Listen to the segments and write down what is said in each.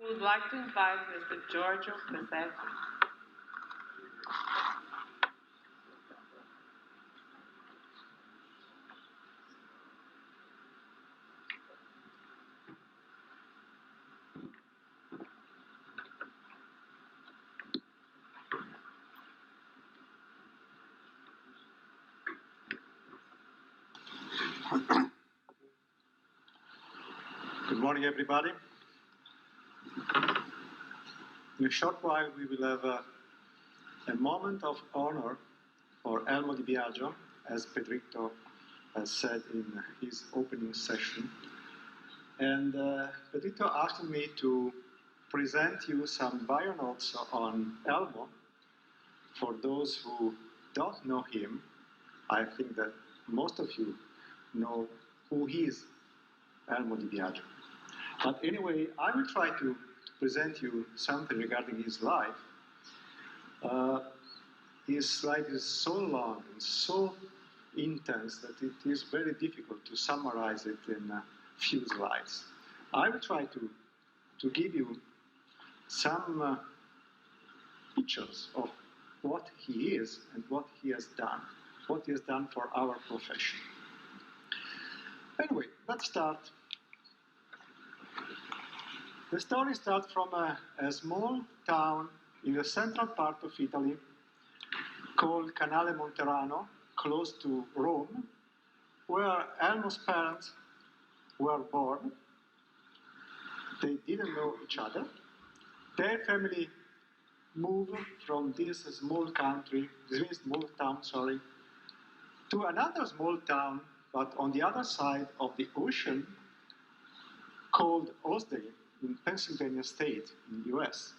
We would like to invite Mr. Giorgio Pezzetti. Good morning, everybody. In a short while, we will have a moment of honor for Elmo DiBiagio, as Pedricto has said in his opening session. And Pedricto asked me to present you some bio notes on Elmo. For those who don't know him, I think that most of you know who he is, Elmo DiBiagio. But anyway, I will try to present you something regarding his life. His life is so long and so intense that it is very difficult to summarize it in a few slides. I will try to give you some pictures of what he is and what he has done for our profession. Anyway, let's start. The story starts from a small town in the central part of Italy called Canale Monterano, close to Rome, where Elmo's parents were born. They didn't know each other. Their family moved from this small town, to another small town, but on the other side of the ocean, called Osdale, in Pennsylvania State, in the US.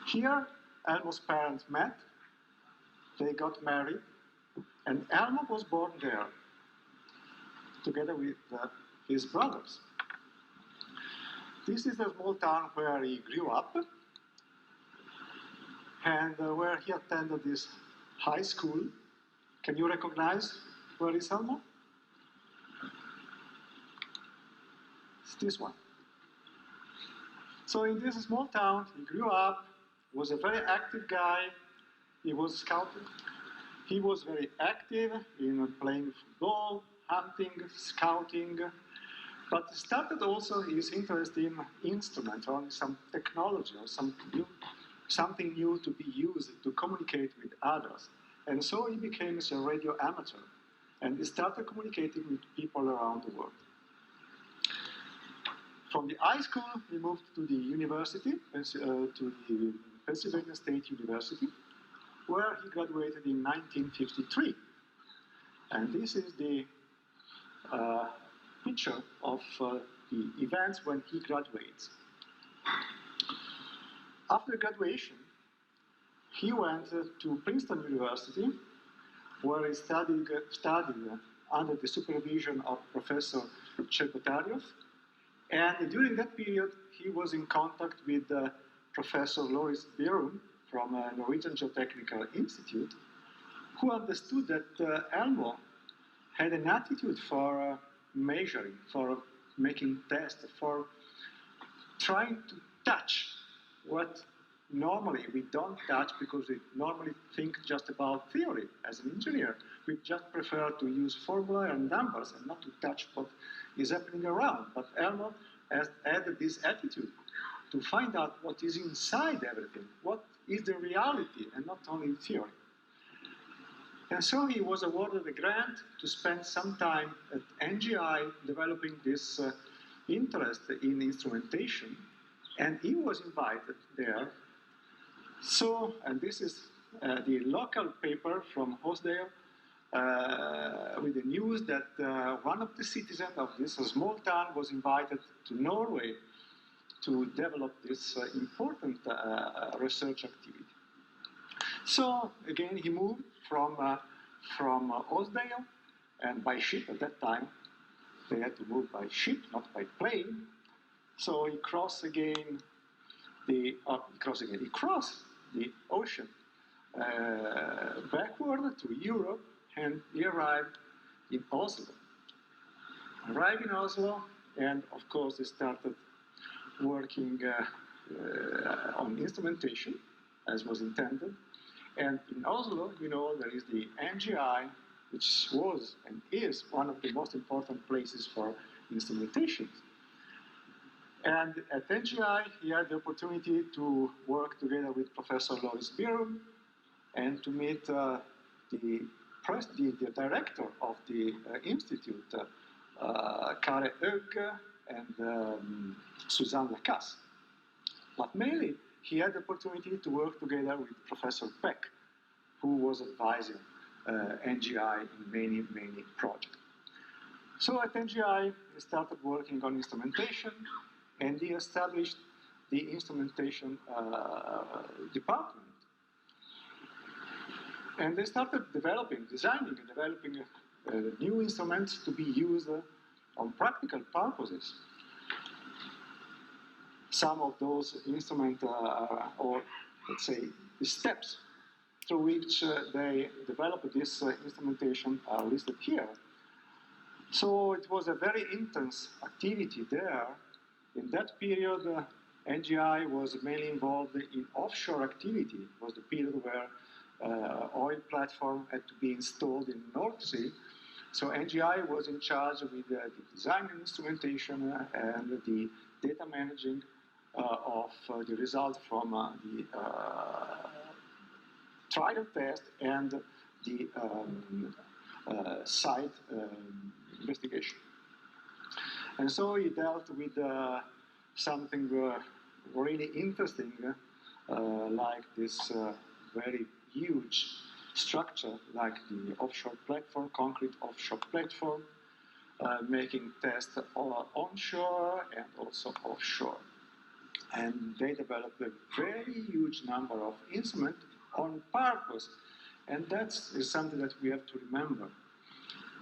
Here, Elmo's parents met, they got married, and Elmo was born there, together with his brothers. This is the small town where he grew up, and where he attended this high school. Can you recognize where is Elmo? It's this one. So in this small town, he grew up, was a very active guy. He was scouting. He was very active in playing football, hunting, scouting, but started also his interest in instruments or some technology or something new to be used to communicate with others. And so he became a radio amateur, and he started communicating with people around the world. From the high school, he moved to the university, to the Pennsylvania State University, where he graduated in 1953. And this is the picture of the events when he graduates. After graduation, he went to Princeton University, where he studied under the supervision of Professor Cherbotaryov. And during that period, he was in contact with Professor Loris Bjerrum from Norwegian Geotechnical Institute, who understood that Elmo had an attitude for measuring, for making tests, for trying to touch what normally we don't touch because we normally think just about theory. As an engineer, we just prefer to use formula and numbers and not to touch what is happening around. But Elmo has added this attitude to find out what is inside everything, what is the reality and not only theory. And so he was awarded a grant to spend some time at NGI developing this interest in instrumentation, and he was invited there. So, and this is the local paper from Osdale, with the news that one of the citizens of this small town was invited to Norway to develop this important research activity. So again, he moved from Osdale, and by ship at that time. They had to move by ship, not by plane. So he crossed again he crossed the ocean backward to Europe, and he arrived in Oslo. And of course, he started working on instrumentation, as was intended. And in Oslo, you know, there is the NGI, which was and is one of the most important places for instrumentation. And at NGI, he had the opportunity to work together with Professor Loris Birum and to meet the director of the institute, Kare Høgh and Suzanne Lacasse. But mainly, he had the opportunity to work together with Professor Peck, who was advising NGI in many, many projects. So at NGI, he started working on instrumentation, and he established the instrumentation department. And they started designing and developing new instruments to be used on practical purposes. Some of those instruments or let's say, the steps through which they developed this instrumentation are listed here. So it was a very intense activity there. In that period, NGI was mainly involved in offshore activity. It was the period where oil platform had to be installed in the North Sea. So NGI was in charge with the design and instrumentation and the data managing of the results from the trial test and the site investigation. And so he dealt with something really interesting, like this very huge structure, like the offshore platform, concrete offshore platform, making tests onshore and also offshore. And they developed a very huge number of instruments on purpose. And that is something that we have to remember.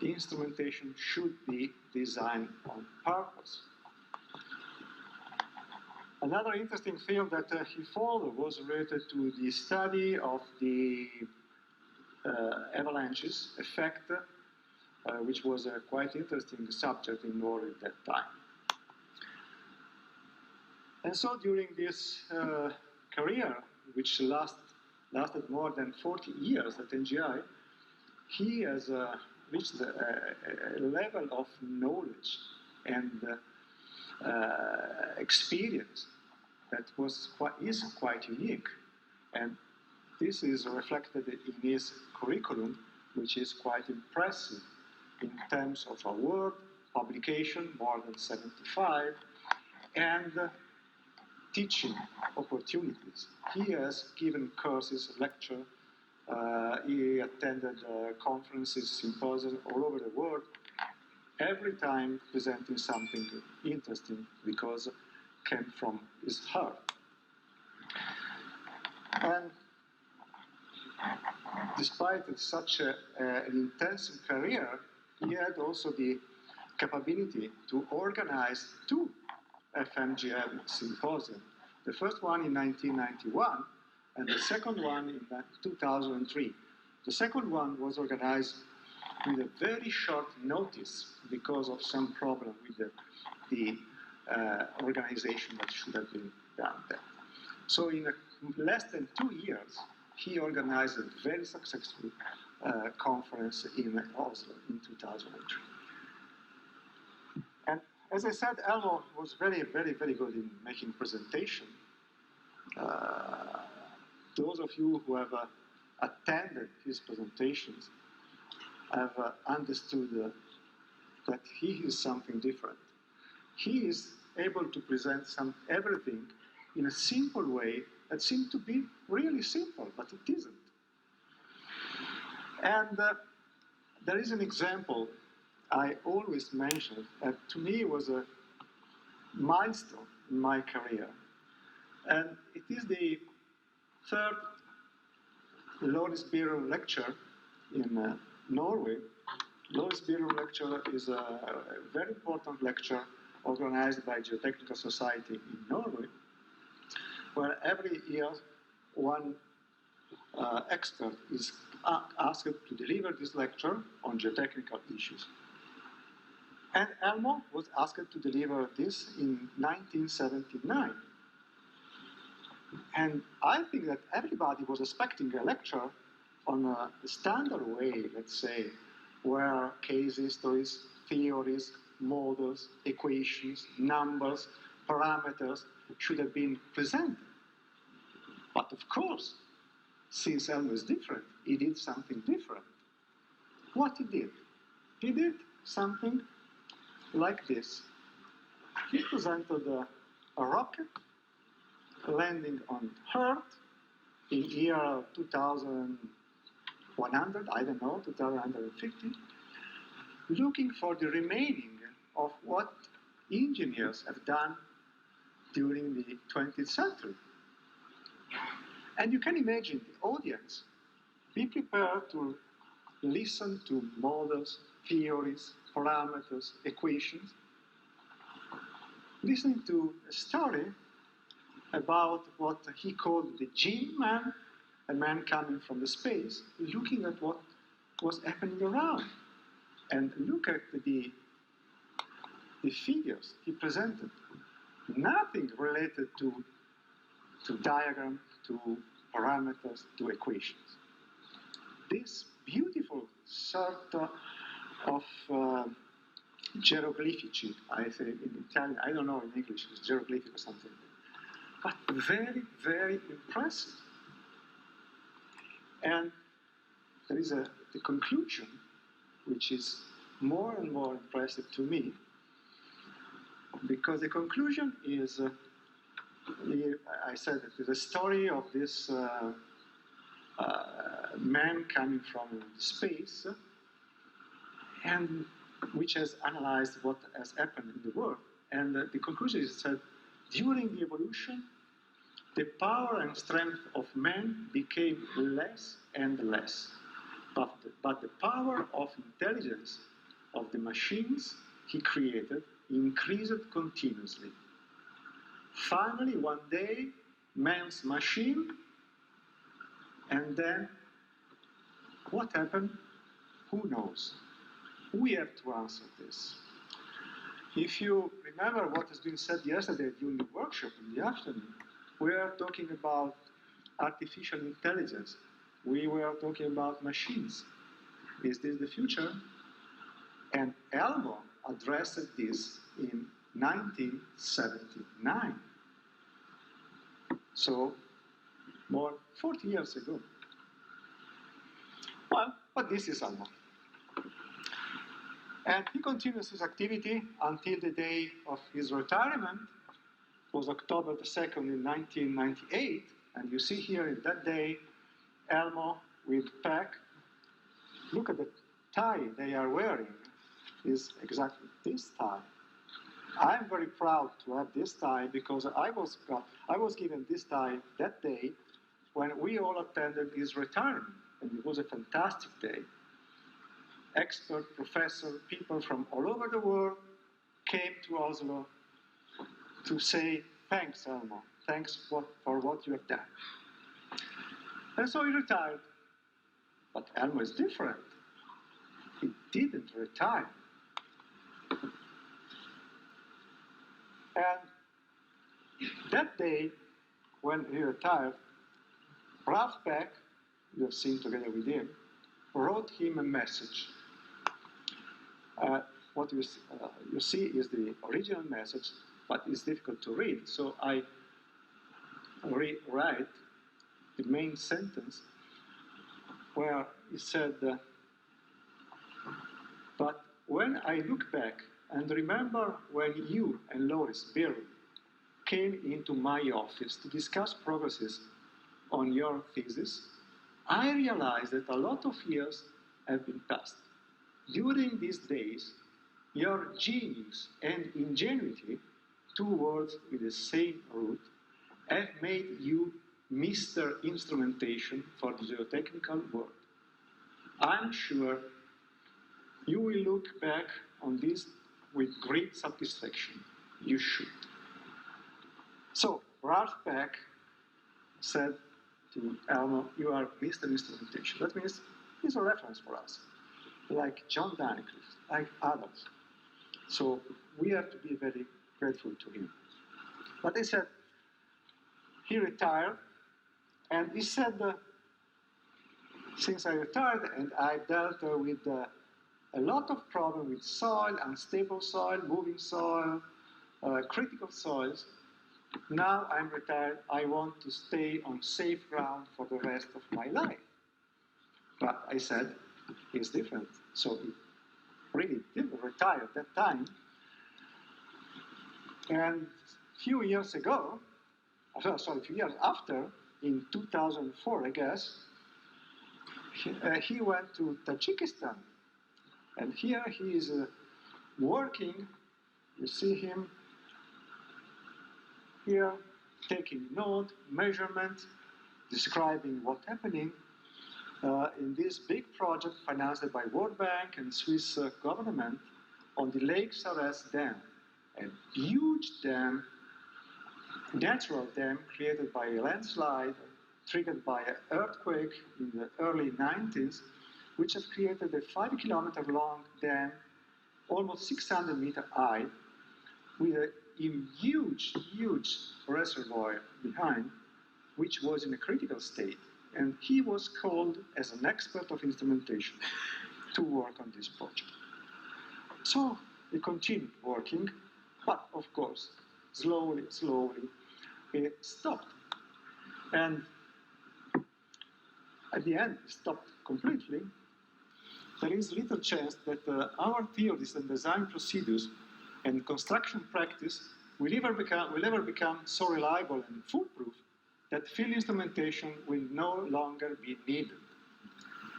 The instrumentation should be designed on purpose. Another interesting field that he followed was related to the study of the avalanches effect, which was a quite interesting subject in Norway at that time. And so during this career, which lasted more than 40 years at NGI, he has reached a level of knowledge and experience that is quite unique. And this is reflected in his curriculum, which is quite impressive in terms of award, publication, more than 75, and teaching opportunities. He has given courses, lecture, he attended conferences, symposiums all over the world, every time presenting something interesting because it came from his heart. And despite such an intensive career, he had also the capability to organize 2 FMGM Symposium. The first one in 1991 and the second one in 2003. The second one was organized with a very short notice because of some problem with the organization that should have been done there. So in less than 2 years, he organized a very successful conference in Oslo in 2003. And as I said, Elmo was very, very, very good in making presentation. Those of you who have attended his presentations have understood that he is something different. He is able to present everything in a simple way that seemed to be really simple, but it isn't. And there is an example I always mention that to me was a milestone in my career. And it is the 3rd Loris Birum lecture in Norway. Loris Birum lecture is a very important lecture organized by Geotechnical Society in Norway, where every year one expert is asked to deliver this lecture on geotechnical issues. And Elmo was asked to deliver this in 1979. And I think that everybody was expecting a lecture on a standard way, let's say, where case histories, theories, models, equations, numbers, parameters should have been presented. But of course, since Elmo is different, he did something different. What he did? He did something like this. He presented a rocket landing on Earth in year 2100, I don't know, 2150, looking for the remaining of what engineers have done during the 20th century. And you can imagine the audience be prepared to listen to models, theories, parameters, equations, listening to a story about what he called the G-man, a man coming from the space, looking at what was happening around. And look at the figures he presented. Nothing related to diagram, to parameters, to equations. This beautiful sort of hieroglyphici, I say in Italian, I don't know in English, it's hieroglyphic or something, but very, very impressive. And there is the conclusion, which is more and more impressive to me, because the conclusion is, I said it is a story of this man coming from space, and which has analyzed what has happened in the world. And the conclusion is that during the evolution, the power and strength of man became less and less. But the power of intelligence of the machines he created increased continuously. Finally, one day, man's machine, and then what happened? Who knows? We have to answer this. If you remember what has been said yesterday during the workshop in the afternoon, we are talking about artificial intelligence. We were talking about machines. Is this the future? And Elmo addressed this in 1979. So, more 40 years ago. Well, but this is Elmo. And he continues his activity until the day of his retirement. It was October the 2nd in 1998. And you see here in that day, Elmo with Peck. Look at the tie they are wearing. Is exactly this tie. I'm very proud to have this tie because I was given this tie that day when we all attended his retirement. And it was a fantastic day. Expert, professor, people from all over the world came to Oslo to say, thanks, Elmo. Thanks for what you have done. And so he retired. But Elmo is different. He didn't retire. And that day, when he retired, Ralph Peck, you have seen together with him, wrote him a message. What you see is the original message, but it's difficult to read. So I rewrite the main sentence where he said, but when I look back and remember when you and Loris Bill came into my office to discuss progresses on your thesis, I realized that a lot of years have been passed. During these days, your genius and ingenuity, two words with the same root, have made you Mr. Instrumentation for the geotechnical world. I'm sure you will look back on this with great satisfaction. You should. So, Ralph Peck said to Elmo, you are Mr. Instrumentation. That means he's a reference for us, like John Daniquist, like others. So we have to be very grateful to him. But he said, he retired, and he said, since I retired and I dealt with a lot of problems with soil, unstable soil, moving soil, critical soils, now I'm retired, I want to stay on safe ground for the rest of my life. But I said, it's different. So he really didn't retire at that time. And a few years ago, a few years after, in 2004, I guess, he went to Tajikistan. And here he is working, you see him here, taking note, measurement, describing what's happening in this big project financed by World Bank and Swiss government on the Lake Sarez Dam, a huge dam, natural dam created by a landslide triggered by an earthquake in the early 90s, which has created a 5-kilometer long dam, almost 600 meter high, with a huge, huge reservoir behind, which was in a critical state. And he was called as an expert of instrumentation to work on this project. So he continued working, but of course, slowly, it stopped. And at the end, it stopped completely. There is little chance that our theories and design procedures and construction practice will ever become so reliable and foolproof that field instrumentation will no longer be needed.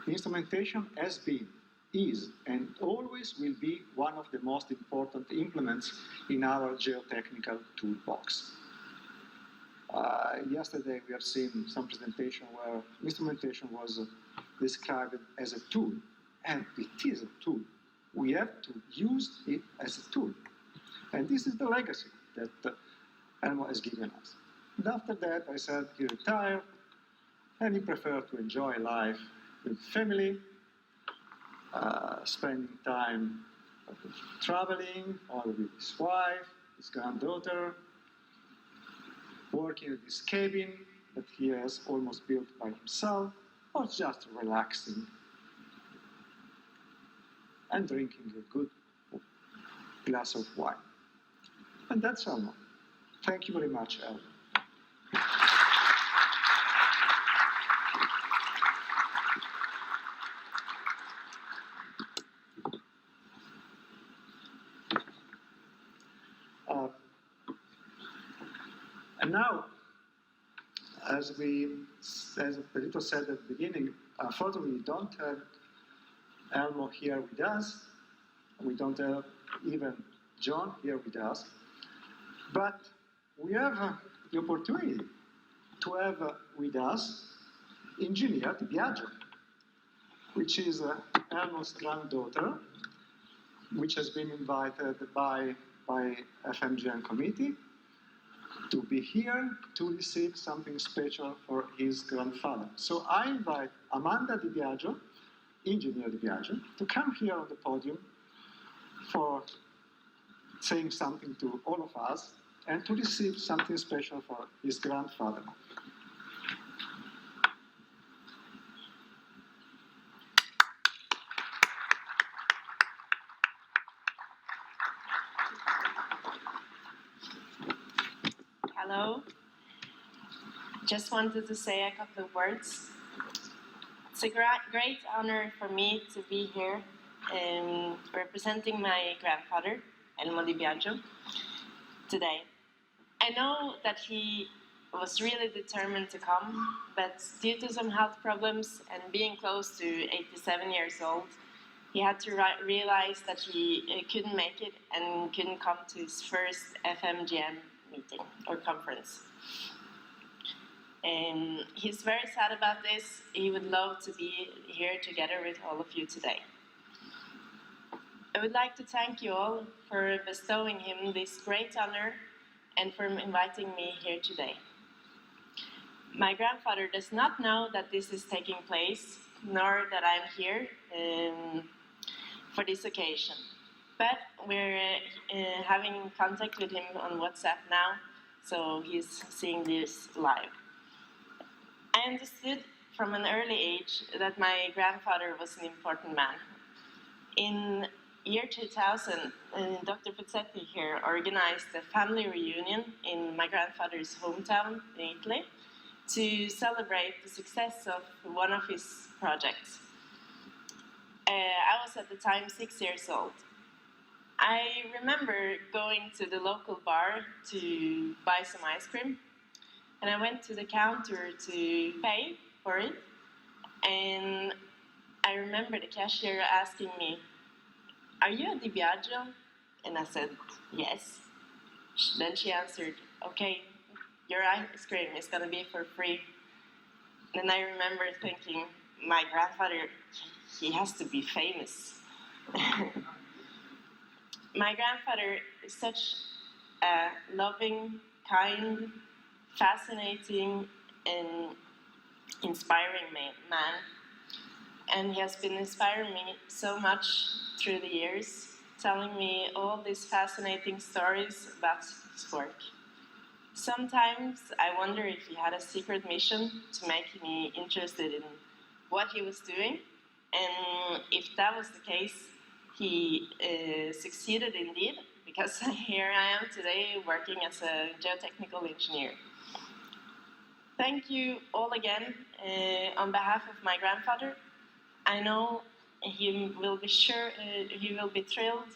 Instrumentation has been, is, and always will be one of the most important implements in our geotechnical toolbox. Yesterday we have seen some presentation where instrumentation was described as a tool, and it is a tool. We have to use it as a tool. And this is the legacy that Elmo has given us. And after that, I said he retired, and he preferred to enjoy life with family, spending time traveling, or with his wife, his granddaughter, working in this cabin that he has almost built by himself, or just relaxing and drinking a good glass of wine. And that's Elmo. Thank you very much, Elmo. And now, as Pedricto said at the beginning, unfortunately, we don't have Elmo here with us. We don't have even John here with us. But we have the opportunity to have with us Engineer DiBiagio, which is Elmo's granddaughter, which has been invited by FMGM committee to be here to receive something special for his grandfather. So I invite Amanda DiBiagio, Engineer DiBiagio, to come here on the podium for saying something to all of us and to receive something special for his grandfather. Hello. Just wanted to say a couple of words. It's a great honor for me to be here representing my grandfather, Elmo DiBiagio, today. I know that he was really determined to come, but due to some health problems and being close to 87 years old, he had to realize that he couldn't make it and couldn't come to his first FMGM meeting or conference. He's very sad about this. He would love to be here together with all of you today. I would like to thank you all for bestowing him this great honor and for inviting me here today. My grandfather does not know that this is taking place, nor that I'm here for this occasion. But we're having contact with him on WhatsApp now, so he's seeing this live. I understood from an early age that my grandfather was an important man. In year 2000, Dr. Pezzetti here organized a family reunion in my grandfather's hometown in Italy to celebrate the success of one of his projects. I was at the time 6 years old. I remember going to the local bar to buy some ice cream, and I went to the counter to pay for it, and I remember the cashier asking me, "Are you a DiBiagio?" And I said, "Yes." Then she answered, "Okay, your ice cream is gonna be for free." And I remember thinking, my grandfather, he has to be famous. My grandfather is such a loving, kind, fascinating, and inspiring man. And he has been inspiring me so much through the years, telling me all these fascinating stories about his work. Sometimes I wonder if he had a secret mission to make me interested in what he was doing, and if that was the case, he succeeded indeed, because here I am today working as a geotechnical engineer. Thank you all again on behalf of my grandfather. I know he will be thrilled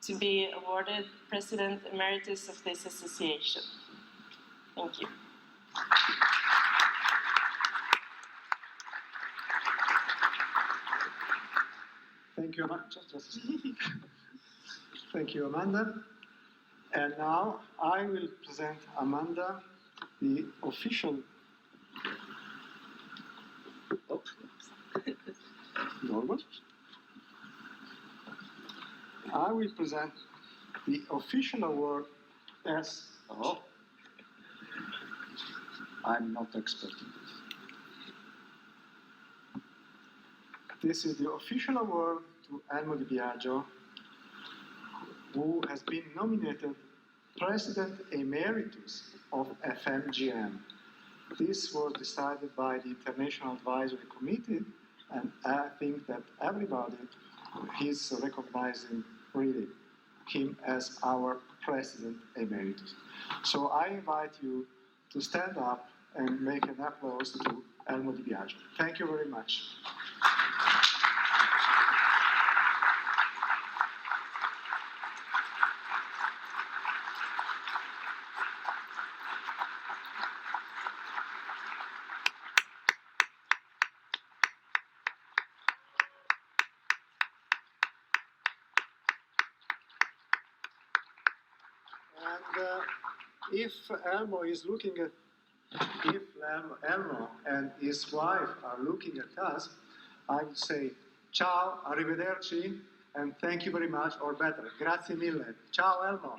to be awarded President Emeritus of this association. Thank you. Thank you, Thank you, Amanda. And now I will present Amanda the official. Normal. I will present the official award as. Oh, I'm not expert in this. This is the official award to Elmo DiBiagio, who has been nominated President Emeritus of FMGM. This was decided by the International Advisory Committee, and I think that everybody is recognizing really him as our President Emeritus. So I invite you to stand up and make an applause to Elmo DiBiagio. Thank you very much. If Elmo is looking at, if Elmo and his wife are looking at us, I would say, ciao, arrivederci, and thank you very much, or better, grazie mille. Ciao, Elmo.